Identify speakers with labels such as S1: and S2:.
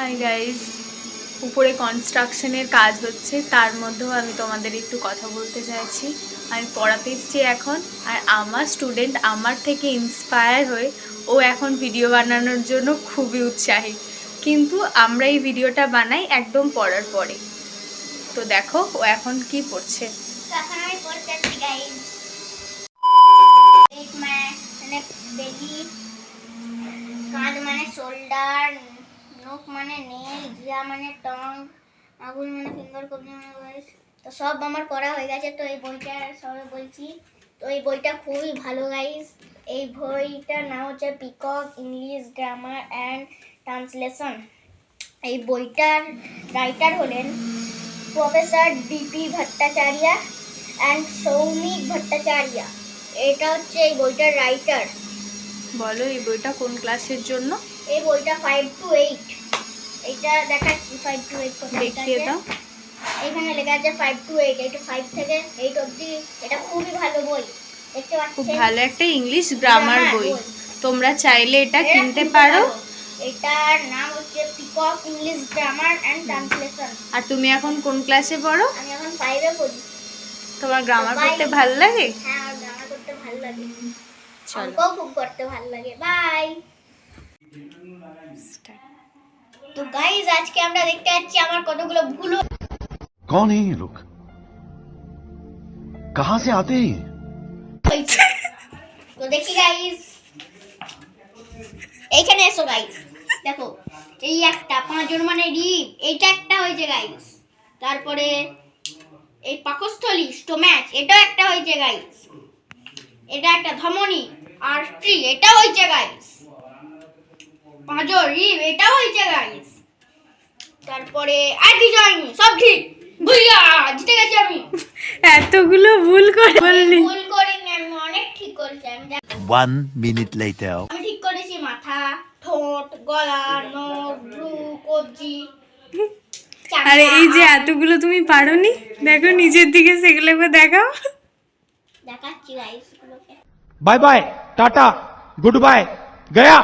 S1: Hi guys, উপরে কনস্ট্রাকশনের কাজ হচ্ছে, তার মধ্যেও আমি তোমাদের একটু কথা বলতে চাইছি। আমি পড়াতে এসেছি এখন, আর আমার স্টুডেন্ট আমার থেকে ইন্সপায়ার হয়ে ও এখন ভিডিও বানানোর জন্য খুবই উৎসাহী। কিন্তু আমরা এই ভিডিওটা বানাই একদম পড়ার পরে। তো দেখো ও এখন কি পড়ছে।
S2: কাঁধ মানে শোল্ডার, নোক মানে নেল, জিয়া মানে টং, আগুন মানে ফিঙ্গার, কবজি মানে ভয়েস। তো সব আমার পড়া হয়ে গেছে। তো এই বইটা সবাই বলছি, তো এই বইটা খুবই ভালো গাইস। এই বইটার নাম হচ্ছে Peacock English grammar and translation. এই বইটার রাইটার হলেন professor DP Bhattacharya and Soumik Bhattacharya. এটা হচ্ছে এই বইটার রাইটার।
S1: বলো এই বইটা কোন ক্লাসের জন্য?
S2: এই বইটা 5 to 8। এটা দেখাচ্ছি 5 to 8 কোথায়
S1: দেখিয়ে দাও।
S2: এখানে লেখা আছে 5 to 8। এটা 5 থেকে 8 অবধি। এটা খুবই ভালো বই, দেখতে পাচ্ছেন?
S1: খুব ভালো একটা ইংলিশ গ্রামার বই। তোমরা চাইলে এটা কিনতে পারো।
S2: এটার নাম হচ্ছে Peacock English grammar and translation.
S1: আর তুমি এখন কোন ক্লাসে পড়ো?
S2: আমি এখন 5 এ পড়ি।
S1: তোমার গ্রামার পড়তে ভালো লাগে?
S2: হ্যাঁ, আমার গ্রামার করতে ভালো লাগে।
S1: চলো,
S2: অঙ্কও খুব করতে ভালো লাগে। বাই। তো গাইস, আজকে আমরা দেখতে যাচ্ছি আমার কতগুলো ভুল।
S3: कौन है ये लोग? कहां से आते हैं?
S2: তো দেখি গাইস, এইখানে এসো গাইস। দেখো, এই একটা পাঁচজন মানে রিব, এইটা একটা হয়েছে গাইস। তারপরে এই পাকস্থলী স্টোম্যাচ, এটাও একটা হয়েছে গাইস। এটা একটা ধমনী আর্টারি, এটাও হয়েছে গাইস। পাঁজর রিব, এটাও হয়েছে গাইস। তারপরে আর কি জানি, সব ঠিক। ভুইয়া জিতে গেছি আমি।
S1: এতগুলো ভুল করে বললি?
S2: ভুল করিনি, আমি অনেক ঠিক করেছি। আমি
S3: 1 minute later.
S2: আমি ঠিক করেছি মাথা, ঠোঁট, গলা, নখ, ভ্রু, কবজি।
S1: আরে এই যে এতগুলো তুমি পারোনি, দেখো নিজের দিকে, সেগুলোকে দেখাও।
S2: দেখাচ্ছি গাইস গুলোকে।
S4: Bye bye tata goodbye गया।